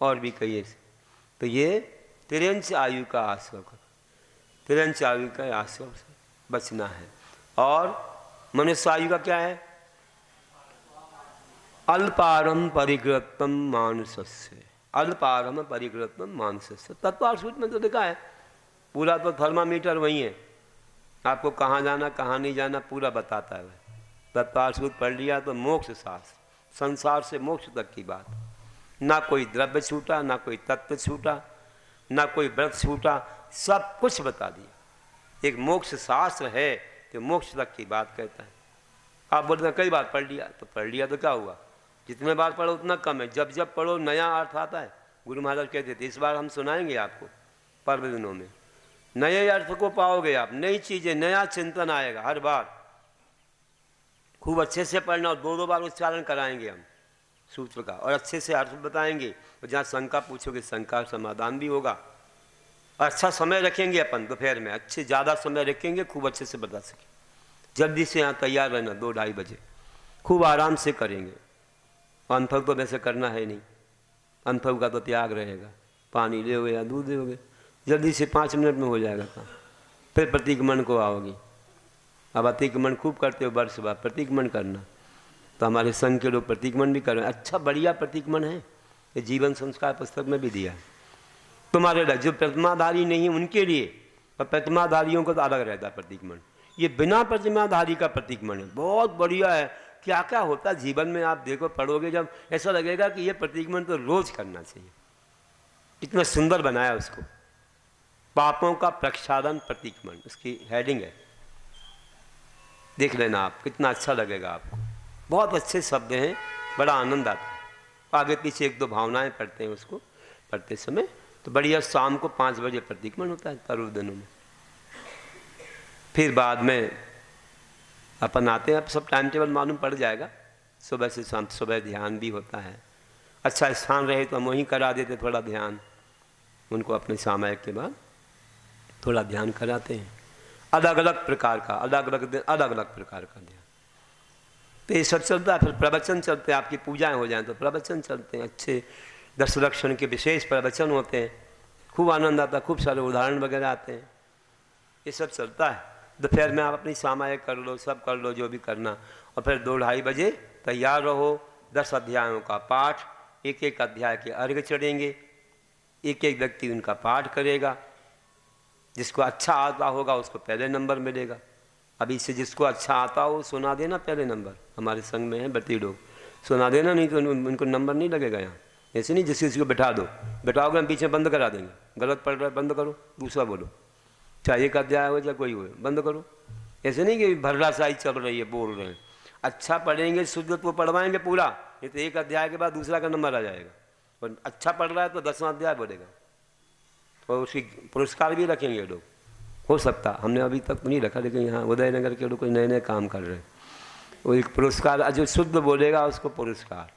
और भी कई ऐसे। तो ये तिरंच आयु का आश्रय करो, तिरंच आयु का आश्रय से बचना है। और मनुष्य आयु का क्या है? अल्पारम परिकृतम मानुषस्य, अल्पारम परिकृतम मानुषस्य। तत्वार्थ सूत्र में तो लिखा है, पूरा तो थर्मामीटर वही है, आपको कहाँ जाना कहाँ नहीं जाना पूरा बताता है। तत्वार्थ सूत्र पढ़ लिया तो मोक्ष शास्त्र, संसार से मोक्ष तक की बात। ना कोई द्रव्य छूटा, ना कोई तत्व छूटा, ना कोई व्रत छूटा, सब कुछ बता दिया। एक मोक्ष शास्त्र है जो मोक्ष तक की बात कहता है। आप बोलते हैं कई बार पढ़ लिया, तो पढ़ लिया तो क्या हुआ? जितने बार पढ़ो उतना कम है, जब जब पढ़ो नया अर्थ आता है। गुरु महाराज कहते थे इस बार हम सुनाएंगे आपको पर्व दिनों में, नए अर्थ को पाओगे आप, नई चीज़ें, नया चिंतन आएगा हर बार। खूब अच्छे से पढ़ना और दो बार उच्चारण कराएंगे हम सूत्र का, और अच्छे से अर्थ बताएंगे। और जहाँ शंका पूछोगे शंका समाधान भी होगा। अच्छा समय रखेंगे अपन दोपहर में, अच्छे ज़्यादा समय रखेंगे, खूब अच्छे से बता सकें। जल्दी से यहाँ तैयार रहना 2-2:30 बजे, खूब आराम से करेंगे। अनुभव तो वैसे करना है नहीं, अनुभव का तो त्याग रहेगा। पानी ले या दूध ले, जल्दी से 5 मिनट में हो जाएगा काम। फिर प्रतिक्रमण को आओगी। अब अतिक्रमण खूब करते हो, वर्ष बाद प्रतिक्रमण करना। तो हमारे संघ के लोग प्रतिक्रमण भी कर रहे हैं, अच्छा बढ़िया प्रतिक्रमण है, ये जीवन संस्कार पुस्तक में भी दिया है। तुम्हारे लिए जो प्रतिमाधारी नहीं है उनके लिए, और प्रतिमाधारियों को तो अलग रहता है प्रतिक्रमण। ये बिना प्रतिमाधारी का प्रतिक्रमण है, बहुत बढ़िया है। क्या क्या होता है जीवन में आप देखो, पढ़ोगे जब ऐसा लगेगा कि ये प्रतिक्रमण तो रोज करना चाहिए। इतना सुंदर बनाया उसको, पापों का प्रक्षालन प्रतिक्रमण, उसकी हेडिंग है, देख लेना आप, कितना अच्छा लगेगा आपको। बहुत अच्छे शब्द हैं, बड़ा आनंद आता है। आगे पीछे 1-2 भावनाएं पढ़ते हैं उसको पढ़ते समय, तो बढ़िया। शाम को 5 बजे प्रतिक्रमण होता है पर्व दिनों में। फिर बाद में अपन आते हैं, अब सब टाइम टेबल मालूम पड़ जाएगा। सुबह से शाम, सुबह ध्यान भी होता है। अच्छा स्थान रहे तो हम वहीं करा देते थोड़ा ध्यान, उनको अपने सामायिक के बाद थोड़ा ध्यान कराते हैं। अलग अलग प्रकार का, अलग अलग दिन अलग अलग प्रकार का ध्यान। तो ये सब चलता है। फिर प्रवचन चलते हैं, आपकी पूजाएं हो जाएं तो प्रवचन चलते हैं, अच्छे 10 लक्षण के विशेष प्रवचन होते हैं, खूब आनंद आता है, खूब सारे उदाहरण वगैरह आते हैं। ये सब चलता है। दोपहर में आप अपनी सामायिक कर लो, सब कर लो जो भी करना, और फिर 2-2:30 बजे तैयार रहो। 10 अध्यायों का पाठ, एक एक अध्याय के अर्घ चढ़ेंगे, एक एक व्यक्ति उनका पाठ करेगा। जिसको अच्छा आता होगा उसको पहले नंबर मिलेगा। अभी से जिसको अच्छा आता हो सुना देना पहले नंबर। हमारे संघ में है बती लोग, सुना देना, नहीं तो उनको नंबर नहीं लगेगा यहाँ। ऐसे नहीं जिस किसी को बैठा दो, बैठाओगे हम पीछे बंद करा देंगे। गलत पढ़ रहा है बंद करो, दूसरा बोलो, चाहे एक अध्याय हो चाहे कोई हो, बंद करो। ऐसे नहीं कि भर्राशाही चल रही है, बोल रहे हैं। अच्छा पढ़ेंगे, शुद्ध तो पढ़वाएंगे पूरा, नहीं तो एक अध्याय के बाद दूसरा का नंबर आ जाएगा। और अच्छा पढ़ रहा है तो 10वां अध्याय बोलेगा, और उसकी पुरस्कार भी रखेंगे लोग। हो सकता, हमने अभी तक नहीं रखा, लेकिन यहाँ उदयनगर के लोग कोई नए नए काम कर रहे हैं। वो एक पुरस्कार, जो शुद्ध बोलेगा उसको पुरस्कार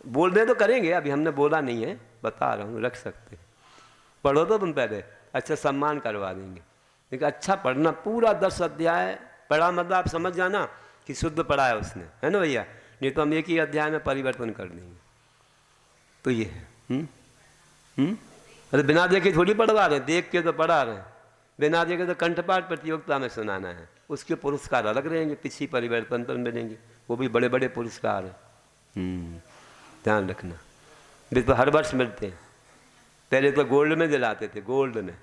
बोल दे तो करेंगे। अभी हमने बोला नहीं है, बता रहा हूँ, रख सकते हैं। पढ़ो तो तुम पहले, अच्छा सम्मान करवा देंगे। लेकिन अच्छा पढ़ना, पूरा 10 अध्याय पढ़ा, मतलब आप समझ जाना कि शुद्ध पढ़ा है उसने, है ना भैया। नहीं तो हम एक ही अध्याय में परिवर्तन कर देंगे। तो ये है। अरे बिना देखे थोड़ी पढ़वा रहे हैं, देख के तो पढ़ा रहे हैं। बिना देखे तो कंठपाठ प्रतियोगिता में सुनाना है, उसके पुरस्कार अलग रहेंगे, पिछली परिवर्तन पर मिलेंगे, वो भी बड़े बड़े पुरस्कार हैं। ध्यान रखना, वे तो हर वर्ष मिलते हैं। पहले तो गोल्ड में दिलाते थे, गोल्ड में,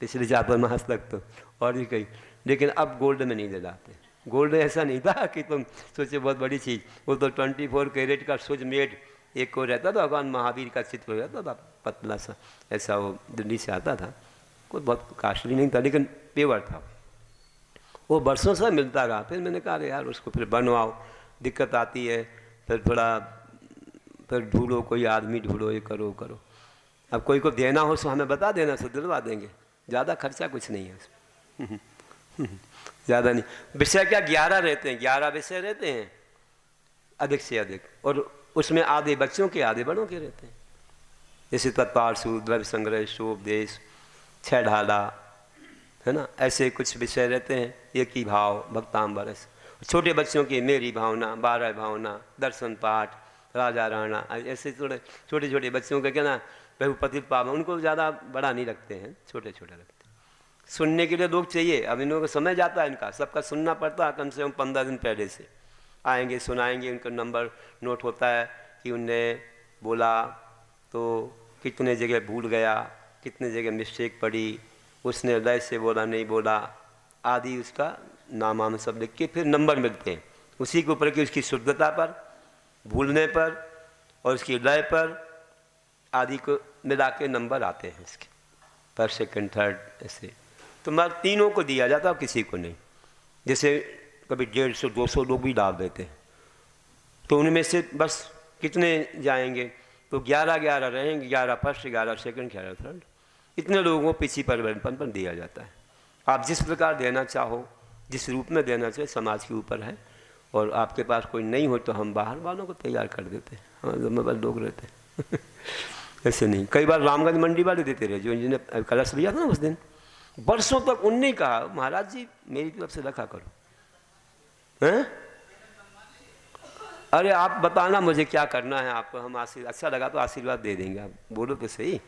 पिछले 4 मास तक तो, और भी कई, लेकिन अब गोल्ड में नहीं दिलाते। गोल्ड ऐसा नहीं था कि तुम सोचे बहुत बड़ी चीज़, वो तो 24 कैरेट का सुज मेड एक को रहता था, भगवान महावीर का चित्र हो जाता था, पतला सा ऐसा, वो दिल्ली से आता था, कोई बहुत कास्टली नहीं था, लेकिन पेवर था। वो बरसों से मिलता रहा। फिर मैंने कहा यार उसको फिर बनवाओ, दिक्कत आती है, फिर थोड़ा फिर ढूंढो, कोई आदमी ढूंढो, ये करो करो। अब कोई को देना हो तो हमें बता देना, सो दिलवा देंगे। ज़्यादा खर्चा कुछ नहीं है उसमें, ज़्यादा नहीं। विषय क्या 11 रहते हैं, 11 विषय रहते हैं अधिक से अधिक, और उसमें आधे बच्चों के आधे बड़ों के रहते हैं। जैसे तत्पार्शु, द्रव्य संग्रह, शोपदेश, 6 ढाला, है ना, ऐसे कुछ विषय रहते हैं। एक ही भाव, भक्ताम बरस। छोटे बच्चों की मेरी भावना, 12 भावना, दर्शन पाठ, राजा राणा, ऐसे थोड़े छोटे छोटे बच्चों का क्या ना, प्रभु पतित पावन, उनको ज़्यादा बड़ा नहीं रखते हैं, छोटे छोटे रखते हैं। सुनने के लिए लोग चाहिए, अब इन लोगों का समय जाता है, इनका सबका सुनना पड़ता है, कम से कम 15 दिन पहले से आएंगे, सुनाएंगे, उनका नंबर नोट होता है कि उनने बोला तो कितने जगह भूल गया, कितने जगह मिस्टेक पड़ी, उसने लय से बोला नहीं बोला आदि, उसका नाम आम सब लिख के फिर नंबर मिलते हैं, उसी के ऊपर की उसकी शुद्धता पर, भूलने पर और उसकी लय पर आदि को मिला के नंबर आते हैं इसके, पर सेकंड थर्ड ऐसे। तो मतलब तीनों को दिया जाता है, किसी को नहीं। जैसे कभी 150-200 लोग भी डाल देते हैं, तो उनमें से बस कितने जाएंगे, तो 11 रहेंगे, 11 फर्स्ट, 11 सेकंड, 11 थर्ड, इतने लोगों को पिछी परिवर्तन पर दिया जाता है। आप जिस प्रकार देना चाहो, जिस रूप में देना चाहिए, समाज के ऊपर है। और आपके पास कोई नहीं हो तो हम बाहर वालों को तैयार कर देते हैं, हमारे जिम्मेदार लोग रहते हैं। ऐसे नहीं, कई बार रामगंज मंडी वाले देते रहे, जो जिन्हें कलश लिया था ना उस दिन, बरसों तक उनने कहा महाराज जी मेरी तरफ से रखा करो, हैं? अरे आप बताना मुझे क्या करना है आपको, हम आशीर्वाद, अच्छा लगा तो आशीर्वाद दे देंगे, आप बोलो तो सही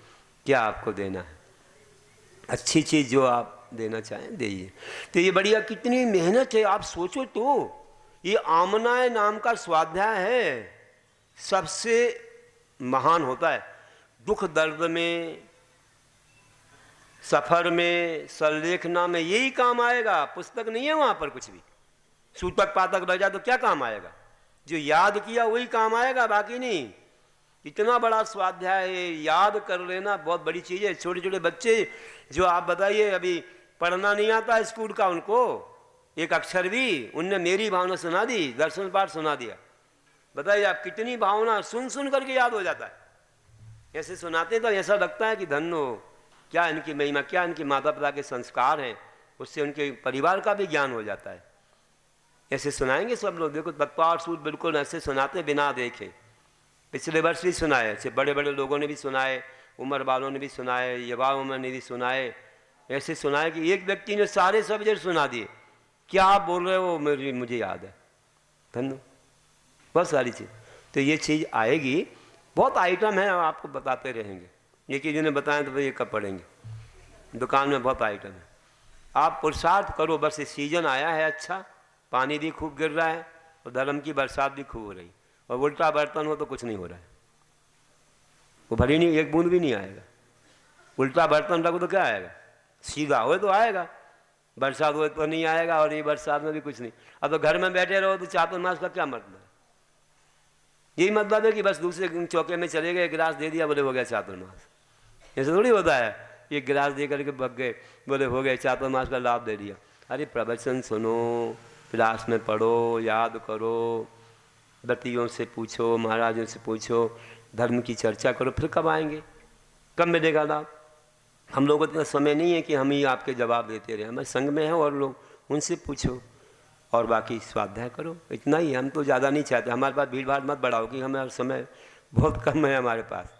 क्या आपको देना है, अच्छी चीज़ जो आप देना चाहें दीजिए। तो ये बढ़िया, कितनी मेहनत है आप सोचो तो। ये आमनाय नाम का स्वाध्याय है, सबसे महान होता है। दुख दर्द में, सफर में, सरलेखना में यही काम आएगा, पुस्तक नहीं है वहाँ पर कुछ भी। सूतक पातक रह जाए तो क्या काम आएगा, जो याद किया वही काम आएगा, बाकी नहीं। इतना बड़ा स्वाध्याय है, याद कर लेना बहुत बड़ी चीज़ है। छोटे छोटे बच्चे जो आप बताइए अभी पढ़ना नहीं आता स्कूल का, उनको एक अक्षर भी, उनने मेरी भावना सुना दी, दर्शन पाठ सुना दिया, बताइए आप कितनी भावना सुन सुन करके याद हो जाता है। ऐसे सुनाते तो ऐसा लगता है कि धन्य हो, क्या इनकी महिमा, क्या इनके माता पिता के संस्कार हैं, उससे उनके परिवार का भी ज्ञान हो जाता है। ऐसे सुनाएंगे सब लोग, देखो तत्पाठ सूत्र बिल्कुल ऐसे सुनाते बिना देखे। पिछले वर्ष भी सुनाए, ऐसे बड़े बड़े लोगों ने भी सुनाए, उम्र वालों ने भी सुनाए, युवाओं ने भी सुनाए। ऐसे सुनाए कि एक व्यक्ति ने सारे सब्जेक्ट सुना दिए, क्या आप बोल रहे हो मुझे याद है, धन्य, बहुत सारी चीज़। तो ये चीज़ आएगी, बहुत आइटम है, आपको बताते रहेंगे। एक ही जिन्हें बताएं तो ये कब पढ़ेंगे, दुकान में बहुत आइटम है। आप पुरुषार्थ करो, बस ये सीजन आया है अच्छा, पानी भी खूब गिर रहा है और धर्म की बरसात भी खूब हो रही, और उल्टा बर्तन हो तो कुछ नहीं हो रहा है, वो भरी नहीं, एक बूंद भी नहीं आएगा। उल्टा बर्तन रखो तो क्या आएगा, सीधा हो तो आएगा, बरसात हो तो नहीं आएगा, और ये बरसात में भी कुछ नहीं। अब तो घर में बैठे रहो तो चातुर्मास का क्या मतलब है, यही मतलब है कि बस दूसरे चौके में चले गए, गिलास दे दिया, बोले हो गया चातुर्मास। ऐसे थोड़ी होता है, एक गिलास दे करके भग गए, बोले हो गए चातुर्मास का लाभ दे दिया। अरे प्रवचन सुनो, क्लास में पढ़ो, याद करो, दतियों से पूछो, महाराजों से पूछो, धर्म की चर्चा करो, फिर कब आएंगे, कब मिलेगा लाभ। हम लोगों को इतना समय नहीं है कि हम ही आपके जवाब देते रहे, हमारे संग में हैं और लोग, उनसे पूछो और बाकी स्वाध्याय करो, इतना ही। हम तो ज़्यादा नहीं चाहते, हमारे पास भीड़ भाड़ मत बढ़ाओ कि हमारा समय बहुत कम है हमारे पास।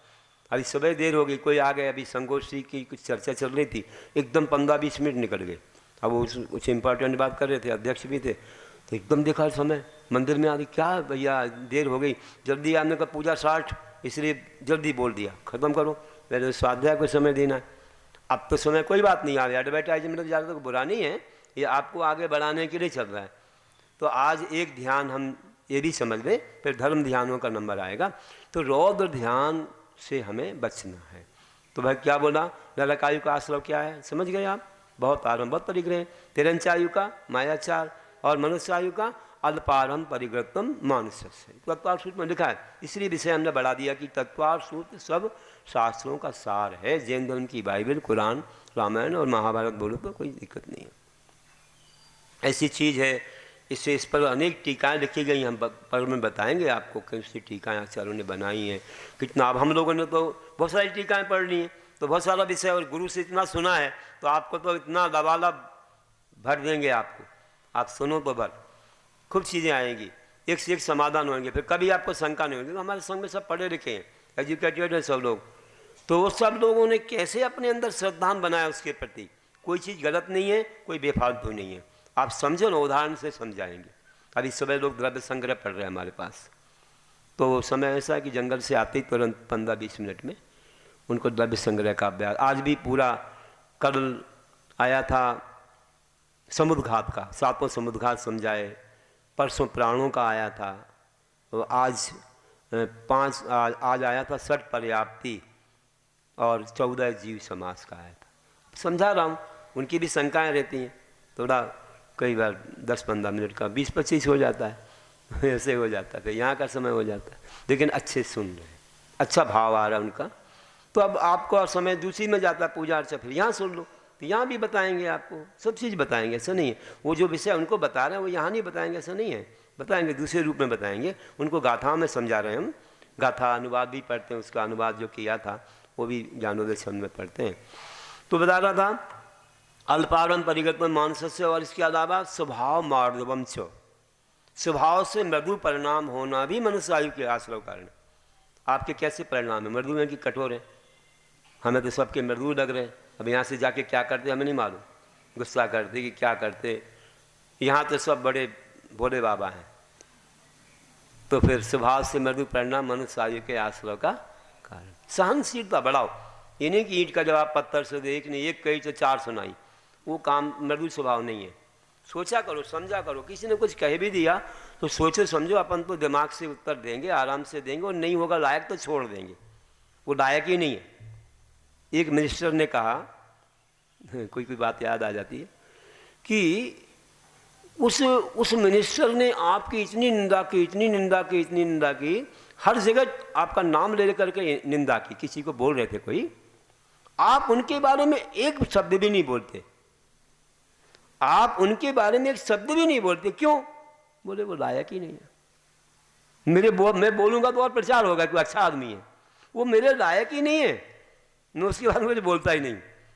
अभी सुबह देर हो गई, कोई आ गए, अभी संगोष्ठी की कुछ चर्चा चल रही थी, एकदम 15-20 मिनट निकल गए। अब वो कुछ इम्पोर्टेंट बात कर रहे थे, अध्यक्ष भी थे, तो एकदम देखा समय मंदिर में आ गई, क्या भैया देर हो गई, जल्दी आपने कहा पूजा 60, इसलिए जल्दी बोल दिया, ख़त्म करो, पहले स्वाध्याय को समय देना है। अब तो समय कोई बात नहीं आ रही, एडवर्टाइजमेंट ज़्यादा तो बुरा नहीं है, ये आपको आगे बढ़ाने के लिए चल रहा है। तो आज एक ध्यान हम ये भी समझ लें, फिर धर्म ध्यानों का नंबर आएगा। तो रौद्र ध्यान से हमें बचना है। तो भाई क्या बोला, नरकायु का आश्रव क्या है, समझ गए आप, बहुत आरंभ, बहुत परिग्रह। तिरंचायु का मायाचार और मनुष्यायु का अल्पारम परिग्रतम मानुष्य से। तत्वार सूत्र में लिखा है, इसलिए विषय हमने बढ़ा दिया कि तत्वार सूत्र सब शास्त्रों का सार है। जैन धर्म की बाइबल, कुरान, रामायण और महाभारत बोलो तो कोई दिक्कत नहीं है, ऐसी चीज़ है। इससे इस पर अनेक टीकाएँ लिखी गई, हम पर में बताएंगे आपको कौन सी टीकाएँ आचार्यों ने बनाई हैं, कितना। अब हम लोगों ने तो बहुत सारी टीकाएँ पढ़ ली हैं, तो बहुत सारा विषय, और गुरु से इतना सुना है तो आपको तो इतना लबालब भर देंगे आपको, आप सुनो तो भर, खूब चीज़ें आएंगी, एक से एक समाधान होंगे, फिर कभी आपको शंका नहीं होगी। तो हमारे संग में सब पढ़े लिखे हैं, एजुकेटेड हैं सब लोग, तो वो सब लोगों ने कैसे अपने अंदर श्रद्धान बनाया उसके प्रति, कोई चीज़ गलत नहीं है, कोई बेफालतू नहीं है। आप समझो ना, उदाहरण से समझाएंगे। अभी सुबह लोग द्रव्य संग्रह पढ़ रहे हैं हमारे पास, तो समय ऐसा है कि जंगल से आते ही तुरंत 15-20 मिनट में उनको द्रव्य संग्रह का अभ्यास। आज भी पूरा, कल आया था समुद्र घात का, 7वां समुद्र घात समझाए, परसों प्राणों का आया था, तो आज आज आया था षट पर्याप्ति, और 14 जीव समास का आया था। समझा रहा हूँ, उनकी भी शंकाएँ रहती हैं, थोड़ा कई बार 10-15 मिनट का 20-25 हो जाता है ऐसे हो जाता है, फिर यहाँ का समय हो जाता है, लेकिन अच्छे सुन रहे हैं, अच्छा भाव आ रहा है उनका। तो अब आपको समय दूसरी में जाता है पूजा अर्चा, फिर यहाँ सुन लो, तो यहाँ भी बताएंगे आपको, सब चीज़ बताएंगे, ऐसा नहीं है। वो जो विषय उनको बता रहे हैं वो यहाँ नहीं बताएंगे, ऐसा नहीं है, बताएंगे दूसरे रूप में बताएंगे। उनको गाथाओं में समझा रहे हैं हम, गाथा अनुवाद भी पढ़ते हैं, उसका अनुवाद जो किया था वो भी ज्ञानोदय छंद में पढ़ते हैं। तो बता रहा था अल्पारम परिगतम मानसस्य, और इसके अलावा स्वभाव मार्दवम च, स्वभाव से मृदु परिणाम होना भी मनुष्य आयु के आश्रव कारण। आपके कैसे परिणाम है? मृदु हैं कि कठोर है? हमें तो सबके मृदु लग रहे हैं। अब यहाँ से जाके क्या करते हमें नहीं मालूम, गुस्सा करते कि क्या करते। यहाँ तो सब बड़े भोले बाबा हैं। तो फिर स्वभाव से मृदु परिणाम मनुष्य आयु के आश्रव का कारण। सहनशीलता बढ़ाओ, ये नहीं कि ईंट का जवाब पत्थर से दे, एक नहीं एक कही तो 4 सुनाई, वो काम मृदु स्वभाव नहीं है। सोचा करो, समझा करो, किसी ने कुछ कह भी दिया तो सोचो समझो, अपन तो दिमाग से उत्तर देंगे, आराम से देंगे, और नहीं होगा लायक तो छोड़ देंगे, वो लायक ही नहीं है। एक मिनिस्टर ने कहा, कोई बात याद आ जाती है कि उस मिनिस्टर ने आपकी इतनी निंदा की, इतनी निंदा की, इतनी निंदा की, हर जगह आपका नाम ले करके निंदा की। किसी को बोल रहे थे कोई, आप उनके बारे में एक शब्द भी नहीं बोलते, आप उनके बारे में एक शब्द भी नहीं बोलते। क्यों? बोले वो लायक ही नहीं है। मैं बोलूंगा तो और प्रचार होगा कि अच्छा आदमी है, वो मेरे लायक ही नहीं है, मैं उसके बारे में कुछ बोलता ही नहीं।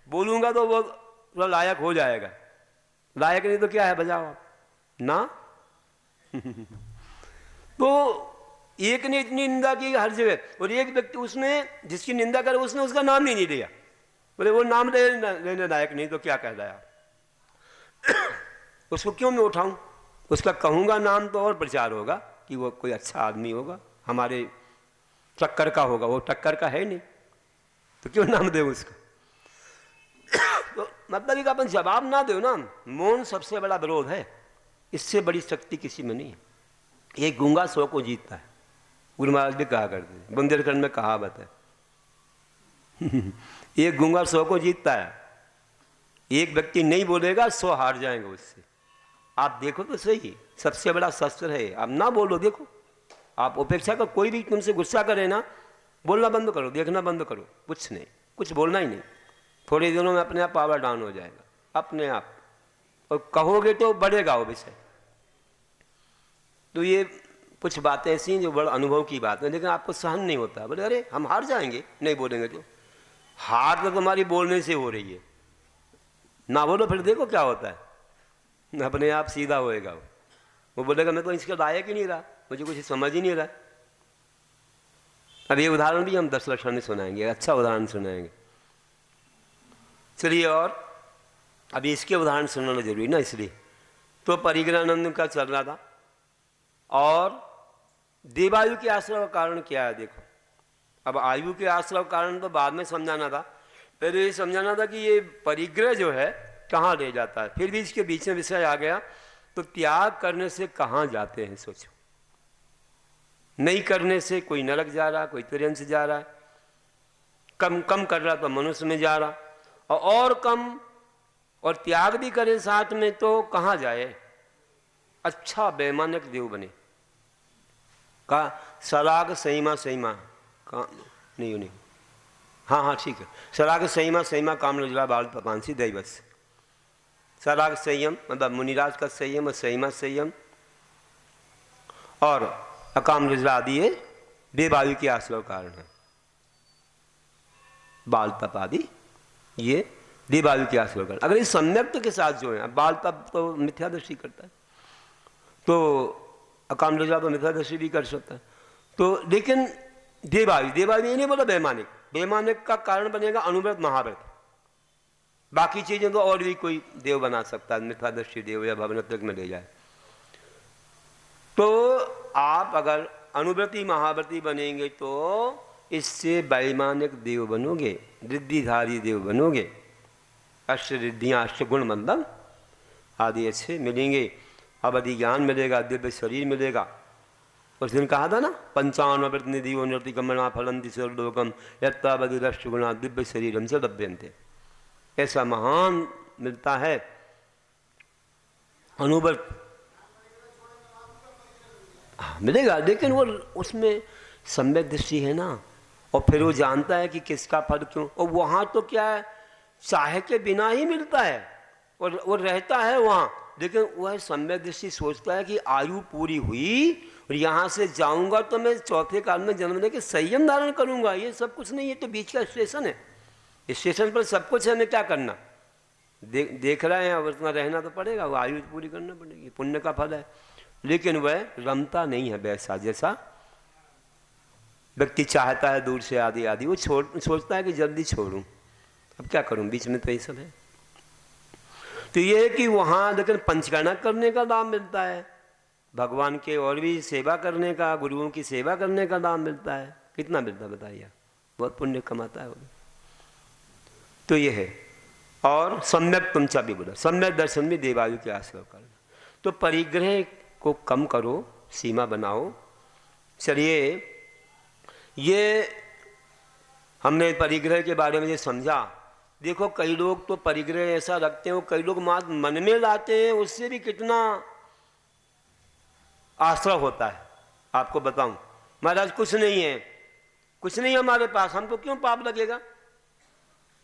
बोलूंगा तो वो लायक हो जाएगा, लायक नहीं तो क्या है, बजाओ आप ना तो एक ने इतनी निंदा की हर जगह, और एक व्यक्ति उसने जिसकी निंदा करे उसने उसका नाम ही नहीं लिया। बोले वो नाम लेने लायक नहीं तो क्या कहलाया उसको क्यों मैं उठाऊं? उसका कहूंगा नाम तो और प्रचार होगा कि वो कोई अच्छा आदमी होगा, हमारे टक्कर का होगा, वो टक्कर का है नहीं, तो क्यों नाम दे उसका तो मतलब कि अपन जवाब ना दो ना, मौन सबसे बड़ा विरोध है, इससे बड़ी शक्ति किसी में नहीं है। एक गूंगा 100 को जीतता है, गुरु महाराज भी कहा करते हैं, बुंदेलखंड में कहावत है एक गूंगा 100 को जीतता है, एक व्यक्ति नहीं बोलेगा 100 हार जाएंगे उससे। आप देखो तो सही, सबसे बड़ा शस्त्र है, आप ना बोलो, देखो आप उपेक्षा कर, कोई भी तुमसे गुस्सा करे ना, बोलना बंद करो, देखना बंद करो, कुछ नहीं, कुछ बोलना ही नहीं, थोड़े दिनों में अपने आप पावर डाउन हो जाएगा अपने आप, और कहोगे तो बढ़ेगा वो विषय। तो ये कुछ बातें ऐसी हैं जो बड़ा अनुभव की बात है, लेकिन आपको सहन नहीं होता। बोले अरे हम हार जाएंगे, नहीं बोलेंगे तो हार तो तुम्हारी बोलने से हो रही है, ना बोलो फिर देखो क्या होता है, अपने आप सीधा होएगा वो बोलेगा मैं तो इसके लायक ही नहीं रहा, मुझे कुछ समझ ही नहीं रहा। अब ये उदाहरण भी हम 10 लक्षण में सुनाएंगे, अच्छा उदाहरण सुनाएंगे। चलिए, और अभी इसके उदाहरण सुनाना जरूरी ना, इसलिए तो परिग्रहानंद का चल रहा था, और देवायु के आश्रय का कारण क्या है देखो। अब आयु के आश्रय का कारण तो बाद में समझाना था, पहले ये समझाना था कि ये परिग्रह जो है कहाँ ले जाता है, फिर भी इसके बीच में विषय आ गया, तो त्याग करने से कहाँ जाते हैं सोचो। नहीं करने से कोई नरक जा रहा, कोई तिरंज से जा रहा, कम कम कर रहा तो मनुष्य में जा रहा, और कम और त्याग भी करे साथ में तो कहाँ जाए, अच्छा बेमानक देव बने। का सराग सहीमा सहीमा का नहीं, हाँ ठीक है, सराग सहीमा सहीमा काम रजला बाल पपांसी दैवस। सराग संयम मतलब मुनिराज का संयम, और सहीमा संयम, और अकाम रजला आदि ये बेवायु के आश्रय कारण है। बाल तप आदि ये देवायु के आश्रय कारण। अगर इस सम्यक्त के साथ जो है, बाल तप तो मिथ्यादृष्टि करता है, तो अकाम रजला तो मिथ्यादृष्टि भी कर सकता है, तो लेकिन देवायु ये नहीं बोला वैमानिक, वैमानिक का कारण बनेगा अनुव्रत महाव्रत, बाकी चीजें तो और भी कोई देव बना सकता है, मिथ्यादृष्टि देव या भवनत्वक में ले जाए। तो आप अगर अनुव्रती महाव्रती बनेंगे तो इससे वैमानिक देव बनोगे, रिद्धिधारी देव बनोगे। अष्ट रिद्धियाँ, अष्टगुण मतलब आदि अच्छे मिलेंगे। अवधि ज्ञान मिलेगा, दिव्य शरीर मिलेगा। उस दिन कहा था ना, 55 निधियो नृति गमना फलंति सर्वलोकम यत्तावधिरष्टगुणा दिव्य शरीरम से लभ्यन्ते। ऐसा महान मिलता है अनुव्रत। मिलेगा, लेकिन वो उसमें सम्यक दृष्टि है ना, और फिर वो जानता है कि किसका फल क्यों। और वहाँ तो क्या है, चाहे के बिना ही मिलता है, और वो रहता है वहाँ। लेकिन वह सम्यक दृष्टि सोचता है कि आयु पूरी हुई और यहाँ से जाऊँगा तो मैं चौथे काल में जन्म लेके संयम धारण करूँगा। ये सब कुछ नहीं है, तो बीच का स्टेशन है। स्टेशन पर सब कुछ है, हमें क्या करना, देख रहे हैं, अब उतना रहना तो पड़ेगा, वो आयु पूरी करना पड़ेगी, पुण्य का फल है। लेकिन वह रमता नहीं है वैसा, जैसा व्यक्ति चाहता है दूर से आदि आदि, वो सोचता है कि जल्दी छोड़ूं, अब क्या करूं, बीच में तो ये सब है। तो ये है कि वहाँ लेकिन पंचकर्मा करने का दाम मिलता है, भगवान के और भी सेवा करने का, गुरुओं की सेवा करने का दाम मिलता है। कितना मिलता है बताइए, बहुत पुण्य कमाता है वो। तो ये है। और सम्यक तुमचा भी बोला, सम्यक दर्शन में देवायु के आश्रय करना। तो परिग्रह को कम करो, सीमा बनाओ। चलिए, ये हमने परिग्रह के बारे में ये समझा। देखो कई लोग तो परिग्रह ऐसा रखते हैं, कई लोग मन में लाते हैं, उससे भी कितना आश्रय होता है। आपको बताऊं, महाराज कुछ नहीं है, कुछ नहीं है हमारे पास, हमको क्यों पाप लगेगा,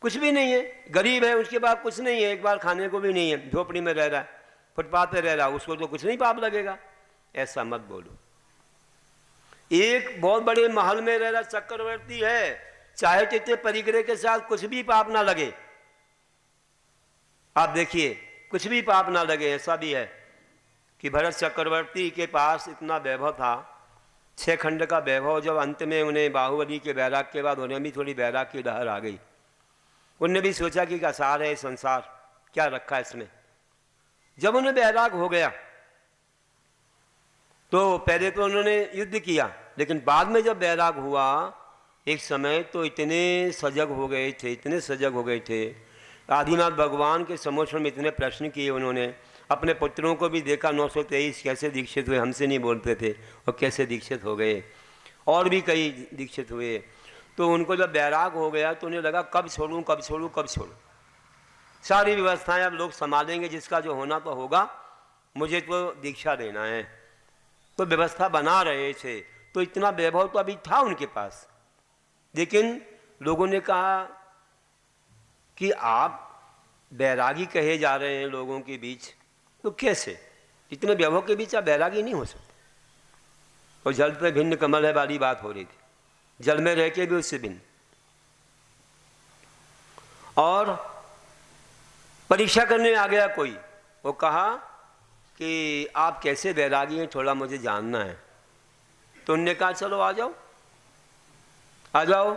कुछ भी नहीं है, गरीब है, उसके पास कुछ नहीं है, एक बार खाने को भी नहीं है, झोपड़ी में रह रहा है, फुटपाथ पे रह रहा है, उसको तो कुछ नहीं पाप लगेगा। ऐसा मत बोलो। एक बहुत बड़े महल में रह रहा चक्रवर्ती है, चाहे जितने परिग्रह के साथ कुछ भी पाप ना लगे, आप देखिए कुछ भी पाप ना लगे। ऐसा भी है कि भरत चक्रवर्ती के पास इतना वैभव था, 6 खंड का वैभव, जब अंत में उन्हें बाहुबली के बैराग के बाद उन्हें भी थोड़ी बैराग की लहर आ गई। उनने भी सोचा कि असार है संसार, क्या रखा है इसमें। जब उन्हें बैराग हो गया तो पहले तो उन्होंने युद्ध किया, लेकिन बाद में जब बैराग हुआ, एक समय तो इतने सजग हो गए थे, इतने सजग हो गए थे, आदिनाथ भगवान के समक्ष में इतने प्रश्न किए उन्होंने। अपने पुत्रों को भी देखा, 923 कैसे दीक्षित हुए, हमसे नहीं बोलते थे, और कैसे दीक्षित हो गए, और भी कई दीक्षित हुए। तो उनको जब बैराग हो गया तो उन्हें लगा कब छोड़ूं, कब छोड़ूं, कब छोड़ूं। सारी व्यवस्थाएं अब लोग संभालेंगे, जिसका जो होना तो होगा, मुझे तो दीक्षा देना है। तो व्यवस्था बना रहे थे, तो इतना वैभव तो अभी था उनके पास। लेकिन लोगों ने कहा कि आप बैरागी कहे जा रहे हैं लोगों के बीच, तो कैसे, इतने वैभव के बीच आप बैरागी नहीं हो सकते। और जल पे भिन्न कमल है वाली बात हो रही थी, जल में रह के भी उससे भिन्न। और परीक्षा करने आ गया कोई, वो कहा कि आप कैसे बैरागी हैं, थोड़ा मुझे जानना है। तो उनने कहा चलो आ जाओ, आ जाओ,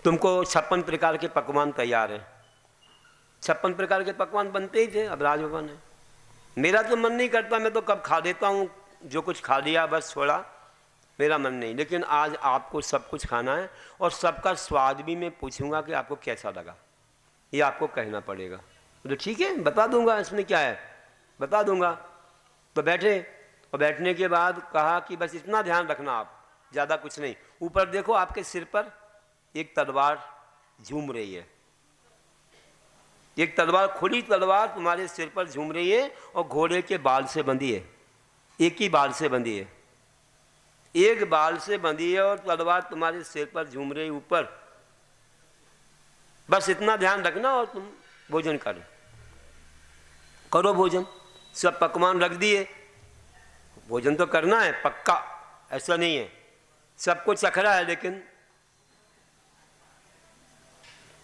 तुमको 56 प्रकार के पकवान तैयार हैं। 56 प्रकार के पकवान बनते ही थे, अब राजभवन है। मेरा तो मन नहीं करता, मैं तो कब खा देता हूँ, जो कुछ खा लिया बस छोड़ा, मेरा मन नहीं। लेकिन आज आपको सब कुछ खाना है, और सबका स्वाद भी मैं पूछूंगा कि आपको कैसा लगा, ये आपको कहना पड़ेगा। तो ठीक है, बता दूंगा, इसमें क्या है, बता दूंगा। तो बैठे, और बैठने के बाद कहा कि बस इतना ध्यान रखना आप, ज़्यादा कुछ नहीं। ऊपर देखो, आपके सिर पर एक तलवार झूम रही है, एक तलवार, खुली तलवार तुम्हारे सिर पर झूम रही है, और घोड़े के बाल से बंधी है, एक ही बाल से बंधी है, एक बाल से बंधी है, और तलवार तुम्हारे सिर पर झूम रही ऊपर। बस इतना ध्यान रखना, और तुम भोजन करो, करो भोजन। सब पकवान रख दिए, भोजन तो करना है पक्का, ऐसा नहीं है सबको चखरा है, लेकिन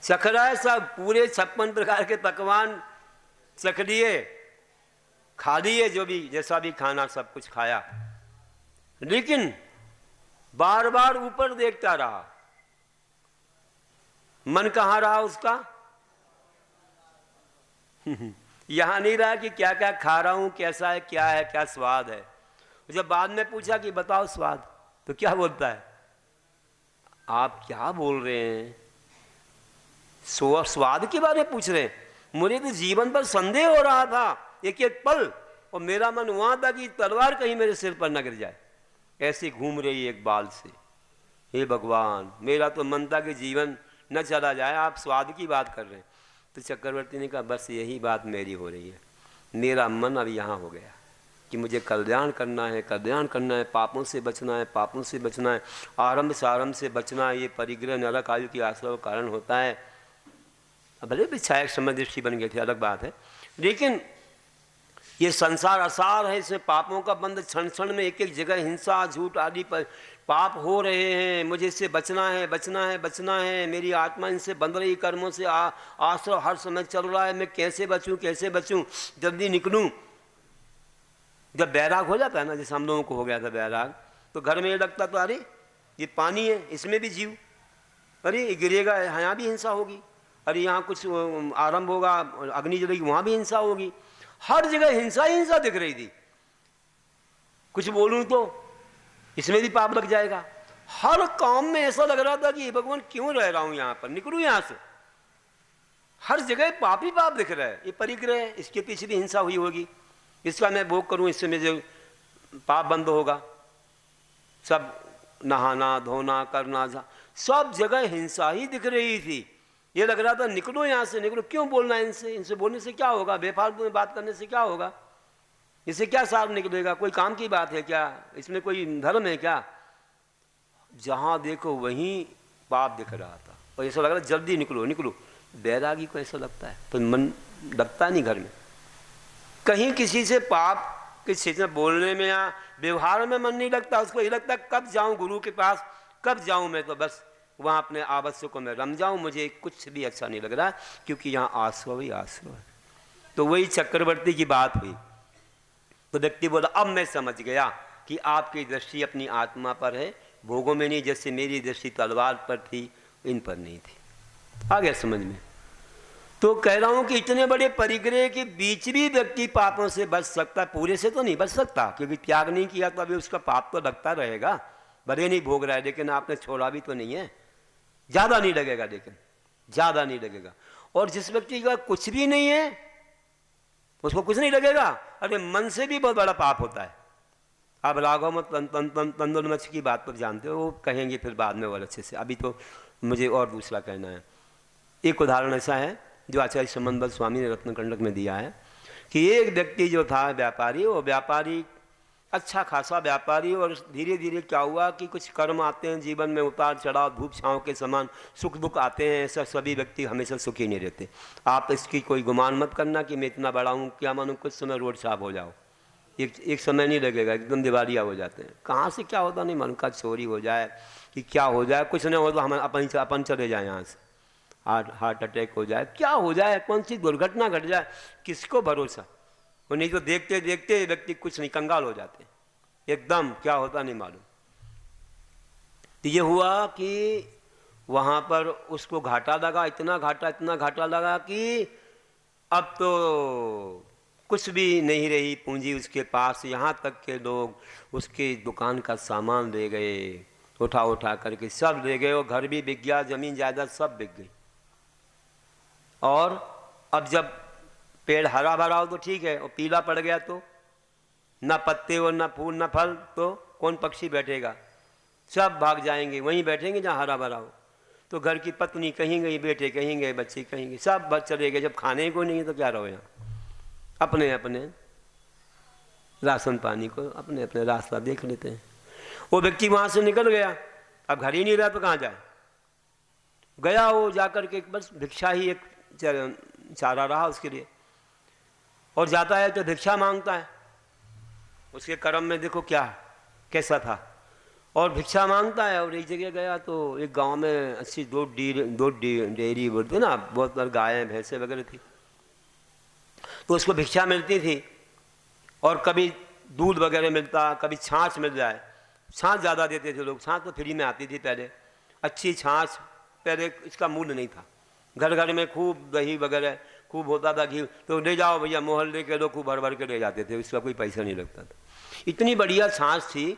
चखरा है सब, पूरे 56 प्रकार के पकवान चख लिए, खा लिए, जो भी जैसा भी खाना सब कुछ खाया। लेकिन बार बार ऊपर देखता रहा, मन कहाँ रहा उसका यहां नहीं रहा कि क्या क्या खा रहा हूं, कैसा है, क्या है, क्या स्वाद है। जब बाद में पूछा कि बताओ स्वाद, तो क्या बोलता है, आप क्या बोल रहे हैं, स्वाद के बारे में पूछ रहे हैं, मुझे तो जीवन पर संदेह हो रहा था एक एक पल, और मेरा मन वहाँ था कि तलवार कहीं मेरे सिर पर न गिर जाए, ऐसे घूम रही एक बाल से। हे भगवान, मेरा तो मन था कि जीवन न चला जाए, आप स्वाद की बात कर रहे हैं। तो चक्रवर्ती ने कहा बस यही बात मेरी हो रही है, मेरा मन अब यहाँ हो गया कि मुझे कल्याण करना है, कल्याण करना है, पापों से बचना है, पापों से बचना है, आरंभ सारंभ से बचना है। ये परिग्रह नरक आयु की आश्रय का कारण होता है। भले भी छाया समय दृष्टि बन गई थी, अलग बात है, लेकिन ये संसार असार है, इसमें पापों का बंध क्षण क्षण में एक एक जगह हिंसा झूठ आदि पर पाप हो रहे हैं, मुझे इससे बचना है, बचना है, बचना है, मेरी आत्मा इनसे बंध रही कर्मों से आश्रय हर समय चल रहा है, मैं कैसे बचूं, कैसे बचूं, जल्दी निकलूं। जब बैराग हो जाता है ना, जैसे हम लोगों को हो गया था बैराग, तो घर में ये लगता तो अरे ये पानी है, इसमें भी जीव, अरे ये गिरेगा, यहाँ भी हिंसा होगी, अरे यहाँ कुछ आरंभ होगा, अग्नि जलेगी, वहाँ भी हिंसा होगी, हर जगह हिंसा ही हिंसा दिख रही थी। कुछ बोलूँ तो इसमें भी पाप लग जाएगा, हर काम में ऐसा लग रहा था कि भगवान क्यों रह रहा हूँ यहाँ पर, निकलूँ यहाँ से। हर जगह पाप ही पाप दिख रहा है, ये परिग्रह है, इसके पीछे भी हिंसा हुई होगी, इसका मैं भोग करूँ, इससे मुझे पाप बंद होगा। सब नहाना धोना करना, सब जगह हिंसा ही दिख रही थी। ये लग रहा था निकलो यहाँ से, निकलो, क्यों बोलना है इनसे, इनसे बोलने से क्या होगा, बेफालतू में बात करने से क्या होगा, इससे क्या सार निकलेगा, कोई काम की बात है क्या, इसमें कोई धर्म है क्या। जहाँ देखो वहीं पाप दिख रहा था, और ऐसा लग रहा जल्दी निकलो निकलो। बैरागी को ऐसा लगता है, तो मन लगता नहीं घर में, कहीं किसी से पाप के क्षेत्र में बोलने में या व्यवहार में मन नहीं लगता, उसको ये लगता है कब जाऊँ गुरु के पास, कब जाऊँ मैं, तो बस वहाँ अपने आवश्यकों में रम जाऊँ, मुझे कुछ भी अच्छा नहीं लग रहा, क्योंकि यहाँ आश्रव ही आश्रव है। तो वही चक्रवर्ती की बात हुई, तो व्यक्ति बोला अब मैं समझ गया कि आपकी दृष्टि अपनी आत्मा पर है, भोगों में नहीं, जैसे मेरी दृष्टि तलवार पर थी, इन पर नहीं थी। आ गया समझ में। तो कह रहा हूँ कि इतने बड़े परिग्रह के बीच भी व्यक्ति पापों से बच सकता है, पूरे से तो नहीं बच सकता, क्योंकि त्याग नहीं किया तो अभी उसका पाप तो लगता रहेगा, भले नहीं भोग रहा है, लेकिन आपने छोड़ा भी तो नहीं है, ज़्यादा नहीं लगेगा, लेकिन ज़्यादा नहीं लगेगा। और जिस व्यक्ति का कुछ भी नहीं है उसको कुछ नहीं लगेगा, अरे मन से भी बहुत बड़ा पाप होता है। आप राघव मत तंदुलमच्छ की बात पर जानते हो, वो कहेंगे फिर बाद में और अच्छे से, अभी तो मुझे और दूसरा कहना है। एक उदाहरण ऐसा है जो आचार्य समन्वत स्वामी ने रत्नकंडक में दिया है कि एक व्यक्ति जो था व्यापारी, वो व्यापारी अच्छा खासा व्यापारी, और धीरे धीरे क्या हुआ कि कुछ कर्म आते हैं जीवन में, उतार चढ़ाव धूप छाँव के समान सुख दुख आते हैं, ऐसा सभी व्यक्ति हमेशा सुखी नहीं रहते। आप इसकी कोई गुमान मत करना कि मैं इतना बड़ा हूँ, क्या मानूँ कुछ समय रोड साफ हो जाओ, एक समय नहीं लगेगा, एकदम दिवालिया हो जाते हैं, कहाँ से क्या होता नहीं मालूम, का चोरी हो जाए कि क्या हो जाए, कुछ नहीं हो तो हम अपन चले जाए यहाँ से, हार्ट अटैक हो जाए, क्या हो जाए, कौन सी दुर्घटना घट जाए, किसको भरोसा। वो नहीं तो देखते देखते व्यक्ति कुछ नहीं, कंगाल हो जाते एकदम, क्या होता नहीं मालूम। तो ये हुआ कि वहाँ पर उसको घाटा लगा, इतना घाटा लगा कि अब तो कुछ भी नहीं रही पूंजी उसके पास, यहाँ तक के लोग उसके दुकान का सामान ले गए, उठा करके सब ले गए, और घर भी बिक गया, जमीन जायदाद सब बिक गई। और अब जब पेड़ हरा भरा हो तो ठीक है, और पीला पड़ गया तो ना पत्ते और ना फूल ना फल, तो कौन पक्षी बैठेगा, सब भाग जाएंगे, वहीं बैठेंगे जहाँ हरा भरा हो। तो घर की पत्नी कहीं गई, बेटे कहीं गए, बच्चे कहीं गए, सब चले गए। जब खाने को नहीं है तो क्या रहो यहाँ, अपने अपने राशन पानी को अपने अपने रास्ता देख लेते हैं। वो व्यक्ति वहाँ से निकल गया, अब घर ही नहीं रहा तो कहाँ जाए, गया वो जाकर के बस भिक्षा ही एक चारा रहा उसके लिए, और जाता है तो भिक्षा मांगता है। उसके कर्म में देखो क्या कैसा था, और भिक्षा मांगता है। और एक जगह गया तो एक गांव में अच्छी दो डेयरी बोलते ना, बहुत बार गायें भैंसें वगैरह थी, तो उसको भिक्षा मिलती थी, और कभी दूध वगैरह मिलता, कभी छाछ मिल जाए। छाछ ज़्यादा देते थे लोग, छाछ तो फ्री में आती थी पहले, अच्छी छाछ, पहले इसका मूल्य नहीं था, घर घर में खूब दही वगैरह खूब होता था, घी, तो ले जाओ भैया मोहल्ले के लोग खूब भर भर के ले जाते थे, इसका कोई पैसा नहीं लगता था। इतनी बढ़िया छाछ थी।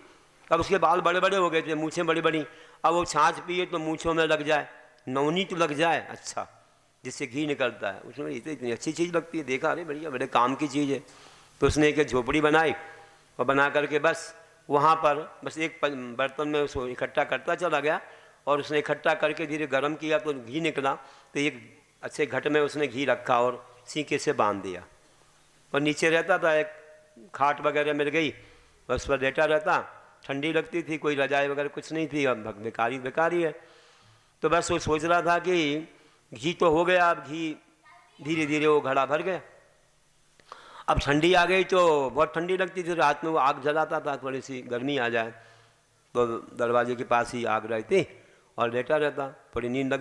अब उसके बाल बड़े बड़े हो गए थे, मूछें बड़ी बड़ी। अब वो छाछ पिए तो मूछों में लग जाए, नवनीत लग जाए, अच्छा, जिससे घी निकलता है। उसमें ये तो इतनी अच्छी चीज़ लगती है, देखा अरे बढ़िया, बड़े काम की चीज़ है। तो उसने एक झोपड़ी बनाई और बना करके बस वहाँ पर बस एक बर्तन में उसको इकट्ठा करता चला गया, और उसने इकट्ठा करके धीरे गर्म किया तो घी निकला। तो एक अच्छे घट में उसने घी रखा और सीके से बांध दिया, और नीचे रहता था एक खाट वगैरह मिल गई, बस पर लेटा रहता। ठंडी लगती थी, कोई रजाई वगैरह कुछ नहीं थी, अब बेकारी बेकारी है। तो बस वो सोच रहा था कि घी तो हो गया, अब घी धीरे धीरे वो घड़ा भर गया। अब ठंडी आ गई तो बहुत ठंडी लगती थी, रात में वो आग जलाता था, थोड़ी सी गर्मी आ जाए तो दरवाजे के पास ही आग रहती और लेटा रहता, थोड़ी नींद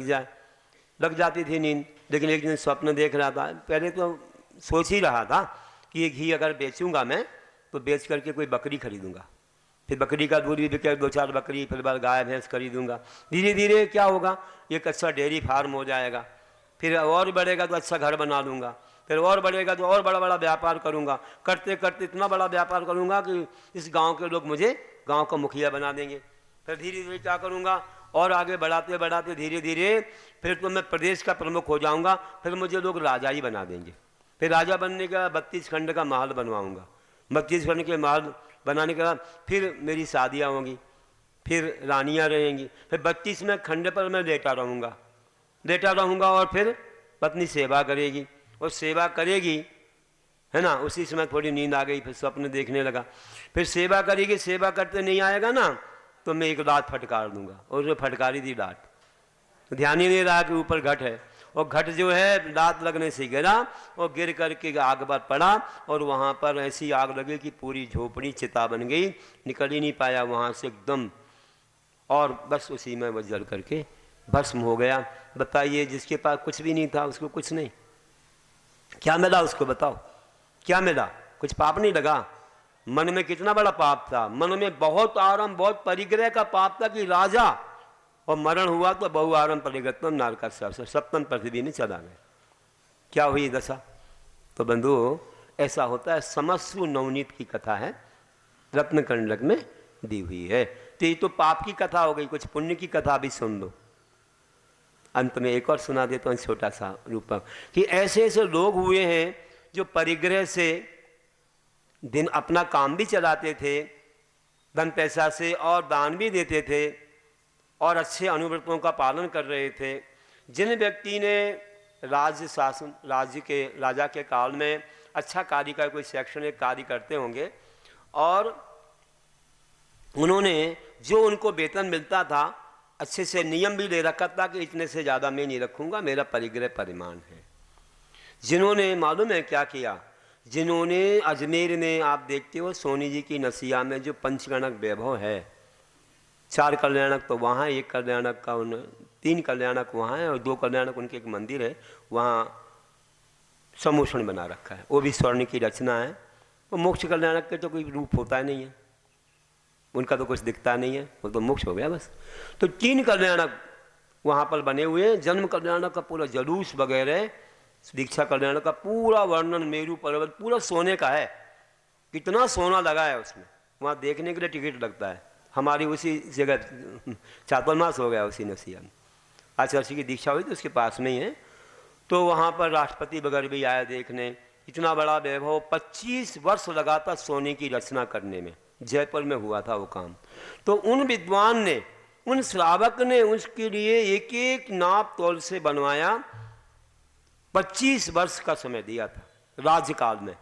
लग जाती थी नींद। लेकिन एक दिन स्वप्न देख रहा था, पहले तो सोच ही रहा था कि ये घी अगर बेचूंगा मैं तो बेच करके कोई बकरी खरीदूंगा, फिर बकरी का दूध भी बिके, 2-4 बकरी, फिर बार गाय भैंस खरीदूंगा। धीरे धीरे क्या होगा, एक अच्छा डेयरी फार्म हो जाएगा, फिर और बढ़ेगा तो अच्छा घर बना लूँगा, फिर और बढ़ेगा तो और बड़ा बड़ा व्यापार करूँगा। करते करते इतना बड़ा व्यापार करूँगा कि इस गांव के लोग मुझे गांव का मुखिया बना देंगे। फिर धीरे धीरे क्या करूँगा, और आगे बढ़ाते बढ़ाते धीरे धीरे फिर तो मैं प्रदेश का प्रमुख हो जाऊँगा, फिर मुझे लोग राजा ही बना देंगे। फिर राजा बनने का 32 खंड का महल बनवाऊँगा, 32 खंड के महल बनाने के बाद फिर मेरी शादियाँ होंगी, फिर रानियाँ रहेंगी, फिर 32वें खंड पर मैं लेटा रहूँगा और फिर पत्नी सेवा करेगी, और सेवा करेगी, है ना। उसी समय थोड़ी नींद आ गई, फिर स्वप्न देखने लगा, फिर सेवा करेगी, सेवा करते नहीं आएगा ना तो मैं एक लात फटकार दूंगा, और उसमें फटकारी थी लात। तो ध्यान ही नहीं रहा कि ऊपर घट है, और घट जो है लात लगने से गिरा और गिर करके आग पर पड़ा, और वहाँ पर ऐसी आग लगी कि पूरी झोपड़ी चिता बन गई, निकल ही नहीं पाया वहाँ से एकदम, और बस उसी में वो जल करके भस्म हो गया। बताइए, जिसके पास कुछ भी नहीं था उसको कुछ नहीं, क्या मिला उसको, बताओ क्या मिला? कुछ पाप नहीं लगा। मन में कितना बड़ा पाप था, मन में बहुत आरम, बहुत परिग्रह का पाप था कि राजा, और मरण हुआ तो बहु आरम परिगतम नारका सप्तम पृथ्वी में चला गया। क्या हुई दशा? तो बंधु ऐसा होता है। समस्व नवनीत की कथा है, रत्नकंडक में दी हुई है। तो ये तो पाप की कथा हो गई, कुछ पुण्य की कथा भी सुन लो। अंत में एक और सुना देता हूँ छोटा सा रूपक, कि ऐसे ऐसे लोग हुए हैं जो परिग्रह से दिन अपना काम भी चलाते थे, धन पैसा से, और दान भी देते थे, और अच्छे अनुव्रतों का पालन कर रहे थे। जिन व्यक्ति ने राज्य शासन, राजा के काल में अच्छा कार्य का, कोई शैक्षणिक कार्य करते होंगे, और उन्होंने जो उनको वेतन मिलता था अच्छे से नियम भी ले रखा था कि इतने से ज़्यादा मैं नहीं रखूँगा, मेरा परिग्रह परिमाण है। जिन्होंने मालूम है क्या किया, जिन्होंने अजमेर में आप देखते हो सोनी जी की नसिया में जो पंचगणक वैभव है, 4 कल्याणक तो वहाँ, 1 कल्याणक का 3 कल्याणक वहाँ है, और 2 कल्याणक उनके एक मंदिर है, वहाँ समूषण बना रखा है, वो भी स्वर्ण की रचना है। वो मोक्ष कल्याणक के तो कोई रूप होता ही नहीं है, उनका तो कुछ दिखता नहीं है, वो तो मोक्ष हो गया बस। तो 3 कल्याणक वहाँ पर बने हुए हैं। जन्म कल्याणक का पूरा जलूस वगैरह, दीक्षा कल्याण का पूरा वर्णन, मेरू पर्वत पूरा सोने का है, कितना सोना लगा है उसमें। वहाँ देखने के लिए टिकट लगता है। हमारी उसी जगह चातुर्मास हो गया उसी नसिया में, आचार्य की दीक्षा हुई तो उसके पास में ही है। तो वहाँ पर राष्ट्रपति वगैरह भी आया देखने, इतना बड़ा वैभव। 25 वर्ष लगा था सोने की रचना करने में, जयपुर में हुआ था वो काम। तो उन विद्वान ने, उन श्रावक ने उसके लिए एक एक नाप तोल से बनवाया, 25 वर्ष का समय दिया था राज्यकाल में।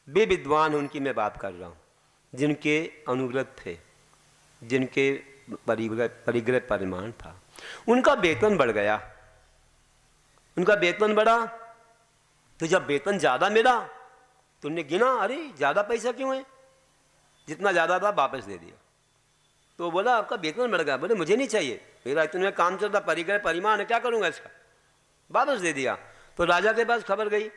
वे विद्वान उनकी मैं बात कर रहा हूँ, जिनके अनुव्रत थे, जिनके परिग्रह परिमाण था। उनका वेतन बढ़ गया, उनका वेतन बढ़ा। तो जब वेतन ज़्यादा मिला तो उन्हें गिना, अरे ज़्यादा पैसा क्यों है, जितना ज़्यादा था वापस दे दिया। तो बोला आपका वेतन बढ़ गया। बोले मुझे नहीं चाहिए, मेरा इतने काम चलता, परिग्रह परिमाण है, क्या करूँगा इसका, वापस दे दिया। तो राजा के पास खबर गई,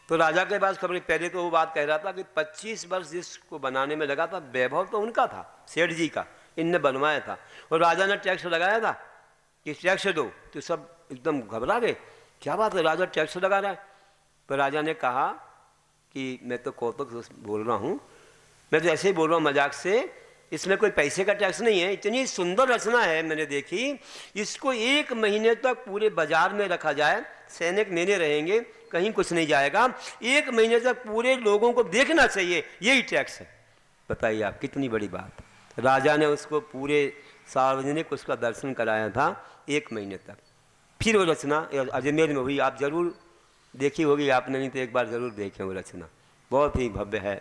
तो राजा के पास खबर, पहले तो वो बात कह रहा था कि 25 वर्ष जिसको बनाने में लगा था, वैभव तो उनका था, सेठ जी का, इनने बनवाया था, और राजा ने टैक्स लगाया था कि टैक्स दो। तो सब एकदम घबरा गए, क्या बात है राजा टैक्स लगा रहा है। तो राजा ने कहा कि मैं तो कौतुक बोल रहा हूँ मैं तो ऐसे ही बोल रहा हूँ मजाक से, इसमें कोई पैसे का टैक्स नहीं है। इतनी सुंदर रचना है मैंने देखी, इसको 1 महीने तक पूरे बाजार में रखा जाए, सैनिक मेरे रहेंगे, कहीं कुछ नहीं जाएगा, 1 महीने तक पूरे लोगों को देखना चाहिए, यही टैक्स है। बताइए आप, कितनी बड़ी बात। राजा ने उसको पूरे सार्वजनिक उसका दर्शन कराया था 1 महीने तक। फिर वो रचना अजमेर में हुई, आप जरूर देखी होगी आपने, नहीं तो एक बार जरूर देखें वो रचना, बहुत ही भव्य है।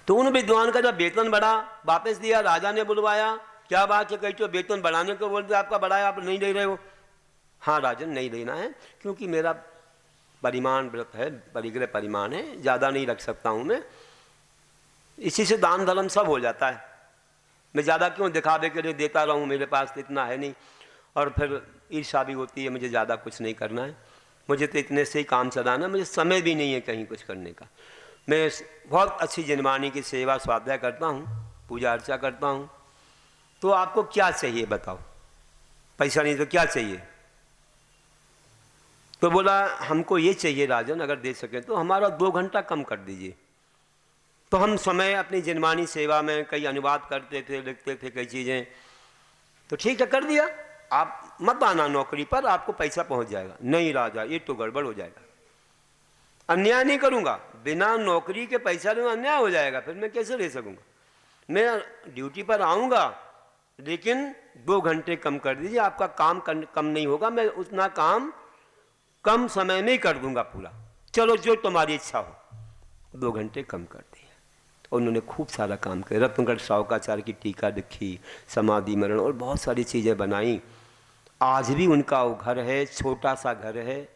तो उन विद्वान का जब वेतन बढ़ा, वापस दिया, राजा ने बुलवाया, क्या बात है, कहीं तो वेतन बढ़ाने को बोलते आपका बढ़ाया, आप नहीं दे रहे हो। हाँ राजन, नहीं देना है, क्योंकि मेरा परिमाण व्रत है, परिग्रह परिमाण है, ज़्यादा नहीं रख सकता हूँ मैं, इसी से दान धर्म सब हो जाता है, मैं ज़्यादा क्यों दिखावे के लिए देता रहूँ, मेरे पास तो इतना है नहीं। और फिर ईर्ष्या भी होती है, मुझे ज़्यादा कुछ नहीं करना है, मुझे तो इतने से ही काम चलाना, मुझे समय भी नहीं है कहीं कुछ करने का। मैं बहुत अच्छी जनवाणी की सेवा स्वाध्याय करता हूँ, पूजा अर्चा करता हूँ, तो आपको क्या चाहिए बताओ, पैसा नहीं तो क्या चाहिए। तो बोला हमको ये चाहिए राजन, अगर दे सके तो हमारा 2 घंटा कम कर दीजिए। तो हम समय अपनी जनवाणी सेवा में कई अनुवाद करते थे, लिखते थे कई चीज़ें, तो ठीक है कर दिया, आप मत आना नौकरी पर, आपको पैसा पहुंच जाएगा। नहीं राजा, ये तो गड़बड़ हो जाएगा, अन्याय नहीं करूंगा, बिना नौकरी के पैसा लूँगा अन्याय हो जाएगा, फिर मैं कैसे ले सकूंगा, मैं ड्यूटी पर आऊँगा लेकिन 2 घंटे कम कर दीजिए, आपका काम कम नहीं होगा, मैं उतना काम कम समय में ही कर दूंगा पूरा, चलो जो तुम्हारी इच्छा हो। 2 घंटे कम कर दिए। उन्होंने खूब सारा काम किया, रत्नगढ़ शावकाचार्य की टीका लिखी, समाधि मरण और बहुत सारी चीज़ें बनाई। आज भी उनका वो घर है, छोटा सा घर है,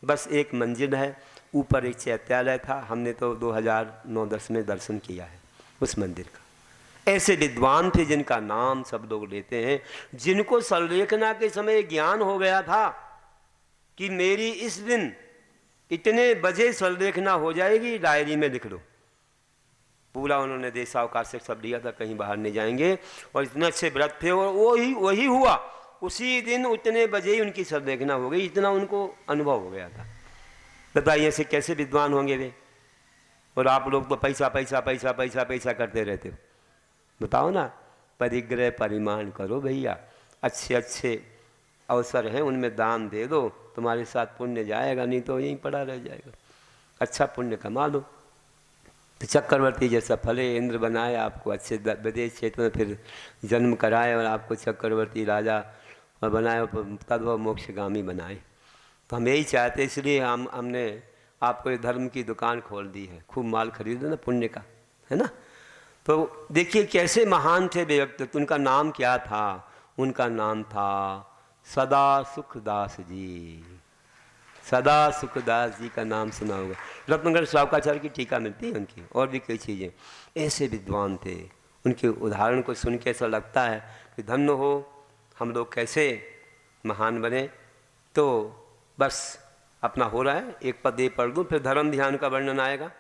बस 1 मंजिल है, ऊपर एक चैत्यालय था, हमने तो 2009-10 में दर्शन किया है उस मंदिर का। ऐसे विद्वान थे जिनका नाम सब लोग लेते हैं, जिनको संलेखना के समय ज्ञान हो गया था कि मेरी इस दिन इतने बजे संलेखना हो जाएगी, डायरी में लिख लो। पूरा उन्होंने देशावकाश से सब दिया था, कहीं बाहर नहीं जाएंगे, और इतने अच्छे व्रत थे, और वही हुआ उसी दिन उतने बजे ही उनकी संलेखना हो गई, इतना उनको अनुभव हो गया था। बताइए ऐसे कैसे विद्वान होंगे वे, और आप लोग तो पैसा पैसा पैसा पैसा पैसा करते रहते हो। बताओ ना, परिग्रह परिमाण करो भैया, अच्छे अच्छे अवसर हैं उनमें दान दे दो, तुम्हारे साथ पुण्य जाएगा, नहीं तो यहीं पड़ा रह जाएगा, अच्छा पुण्य कमा लो। तो चक्रवर्ती जैसा फले, इंद्र बनाए आपको, अच्छे विदेश क्षेत्र में फिर जन्म कराए और आपको चक्रवर्ती राजा और बनाए, तद्भव मोक्षगामी बनाए। तो हम यही चाहते, इसलिए हमने आपको ये धर्म की दुकान खोल दी है, खूब माल खरीदो ना पुण्य का, है ना। तो देखिए कैसे महान थे व्यक्ति, उनका नाम क्या था, उनका नाम था सदा सुखदास जी। सदा सुखदास जी का नाम सुना होगा, रत्नगढ़ शावकाचार्य की टीका मिलती है उनकी, और भी कई चीज़ें। ऐसे विद्वान थे, उनके उदाहरण को सुन के ऐसा लगता है कि धन्य हो हम लोग, कैसे महान बने। तो बस अपना हो रहा है, एक पद ये पढ़ दूँ, फिर धर्म ध्यान का वर्णन आएगा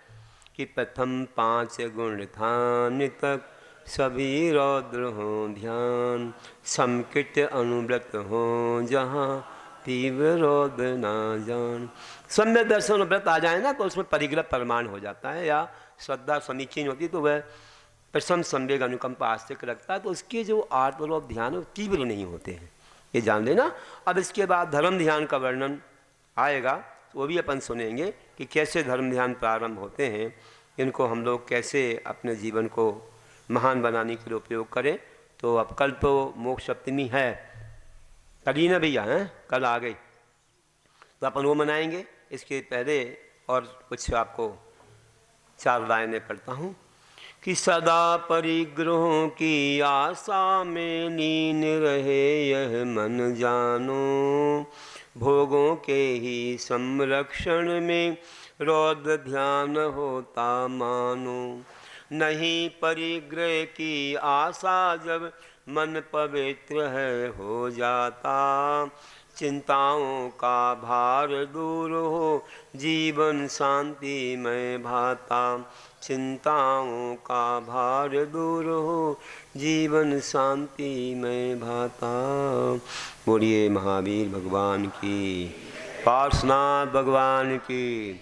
कि प्रथम 5 गुण ध्यान तक सभी रौद्र हों ध्यान, समकृत अनुव्रत हों जहाँ तीव्र रौद्र ना जान। सम्य दर्शन व्रत आ जाए ना तो उसमें परिग्रह परमाण हो जाता है, या श्रद्धा समीचीन होती तो वह प्रसन्न संवेग अनुकंपा आस्तिक रखता है, तो उसके जो आत्मरोध ध्यान तीव्र नहीं होते हैं, ये जान लेना। अब इसके बाद धर्म ध्यान का वर्णन आएगा, तो वो भी अपन सुनेंगे कि कैसे धर्म ध्यान प्रारंभ होते हैं, इनको हम लोग कैसे अपने जीवन को महान बनाने के लिए उपयोग करें। तो अब कल तो मोक्ष सप्तमी है, कल ही ना भैया, हैं कल आ गई, तो अपन वो मनाएंगे। इसके पहले और कुछ आपको 4 लाइनें पढ़ता हूँ कि सदा परिग्रहों की आशा में लीन रहे यह मन जानो, भोगों के ही संरक्षण में रौद्र ध्यान होता मानो। नहीं परिग्रह की आशा जब मन पवित्र है हो जाता, चिंताओं का भार दूर हो जीवन शांति में भाता, चिंताओं का भार दूर हो जीवन शांति में भाता। बोलिए महावीर भगवान की, पार्श्वनाथ भगवान की,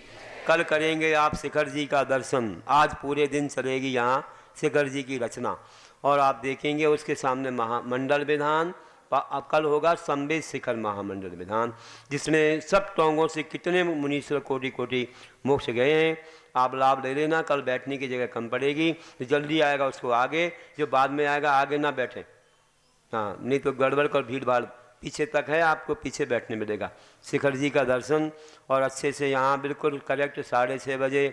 कल करेंगे आप शिखर जी का दर्शन। आज पूरे दिन चलेगी यहाँ शिखर जी की रचना और आप देखेंगे उसके सामने महामंडल विधान। अब कल होगा संवेद शिखर महामंडल विधान, जिसमें सब टोंगों से कितने मुनीश्वर कोटि कोटि मोक्ष गए हैं। आप लाभ ले लेना, कल बैठने की जगह कम पड़ेगी, जो जल्दी आएगा उसको आगे, जो बाद में आएगा आगे ना बैठे। हाँ, नहीं तो गड़बड़ कर भीड़ भाड़ पीछे तक है, आपको पीछे बैठने मिलेगा। शिखर जी का दर्शन और अच्छे से यहाँ बिल्कुल करेक्ट 6:30 बजे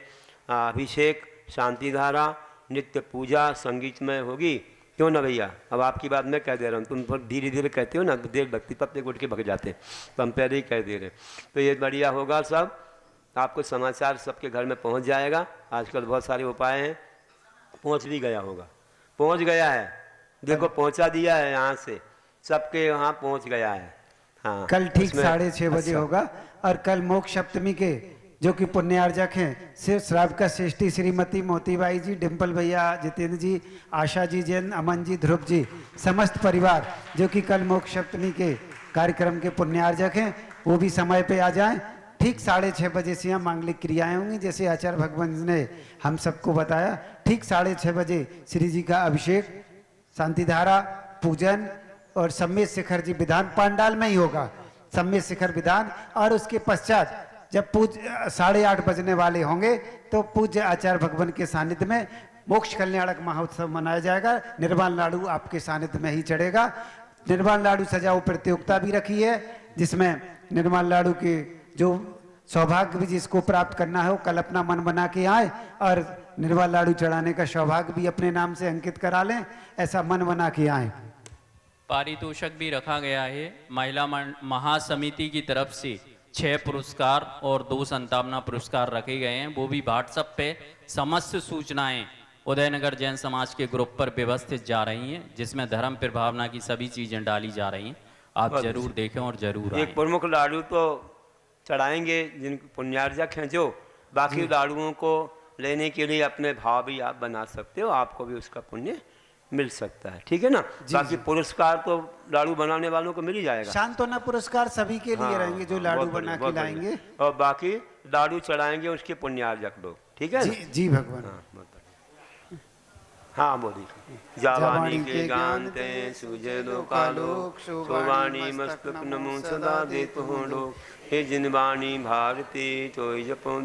अभिषेक, शांति धारा, नित्य पूजा संगीतमय होगी। क्यों ना भैया, अब आपकी बात मैं कह दे रहा हूँ, तुम बहुत धीरे धीरे कहते हो ना, देर लगती तब तक उठ के भग जाते, तो हम पहले ही कह दे रहे। तो ये बढ़िया होगा, सब आपको समाचार सबके घर में पहुँच जाएगा। आजकल बहुत सारे उपाय हैं, पहुँच भी गया होगा, पहुँच गया है, देखो पहुँचा दिया है, यहाँ से सबके यहाँ पहुँच गया है। हाँ, कल ठीक 6:30 बजे होगा। और कल मोक्ष सप्तमी के जो कि पुण्यार्जक हैं, सिर्फ श्रावका श्रेष्ठी श्रीमती मोतीबाई जी, डिम्पल भैया, जितेंद्र जी, आशा जी, जैन, अमन जी, ध्रुव जी, समस्त परिवार जो कि कल मोक्ष सप्तमी के कार्यक्रम के पुण्यार्जक हैं, वो भी समय पे आ जाएं। ठीक 6:30 बजे से यहाँ मांगलिक क्रियाएं होंगी, जैसे आचार्य भगवान ने हम सबको बताया। ठीक 6:30 बजे श्री जी का अभिषेक, शांति धारा, पूजन और सम्मेद शिखर जी विधान पांडाल में ही होगा, सम्मेद शिखर विधान। और उसके पश्चात जब 8:30 बजने वाले होंगे तो पूज्य आचार्य भगवान के सानिध्य में मोक्ष कल्याणक महोत्सव मनाया जाएगा। निर्वाण लाडू आपके सानिध्य में ही चढ़ेगा। निर्वाण लाडू सजाओ प्रतियोगिता भी रखी है, जिसमें निर्वाण लाडू के जो सौभाग्य भी जिसको प्राप्त करना है वो कल अपना मन बना के आए और निर्वाण लाडू चढ़ाने का सौभाग्य भी अपने नाम से अंकित करा लें, ऐसा मन बना के आए। पारितोषक भी रखा गया है। महिला महासमिति की तरफ से 6 पुरस्कार और 2 संतावना पुरस्कार रखे गए हैं। वो भी व्हाट्सएप पे समस्त सूचनाएं उदयनगर जैन समाज के ग्रुप पर व्यवस्थित जा रही हैं, जिसमें धर्म प्रभावना की सभी चीजें डाली जा रही हैं। आप जरूर देखें और जरूर आएं। एक प्रमुख लाडू तो चढ़ाएंगे जिन पुण्यार्जक हैं, जो बाकी लाडुओं को लेने के लिए अपने भाव भी आप बना सकते हो, आपको भी उसका पुण्य मिल सकता है। ठीक है ना। बाकी पुरस्कार तो लाडू बनाने वालों को मिल ही जाएगा। शांतोना पुरस्कार सभी के लिए रहेंगे जो लाडू बना के लाएंगे, और बाकी लाडू चढ़ाएंगे उसके पुण्यार्जक लोग। ठीक है जी, जी भगवान। हाँ बोलिए। जावानी के जानते सूझे लोकालोक, सोवाणी मस्तक नमो सदा देत हो लोक। हे जिन वाणी भारती तो जपो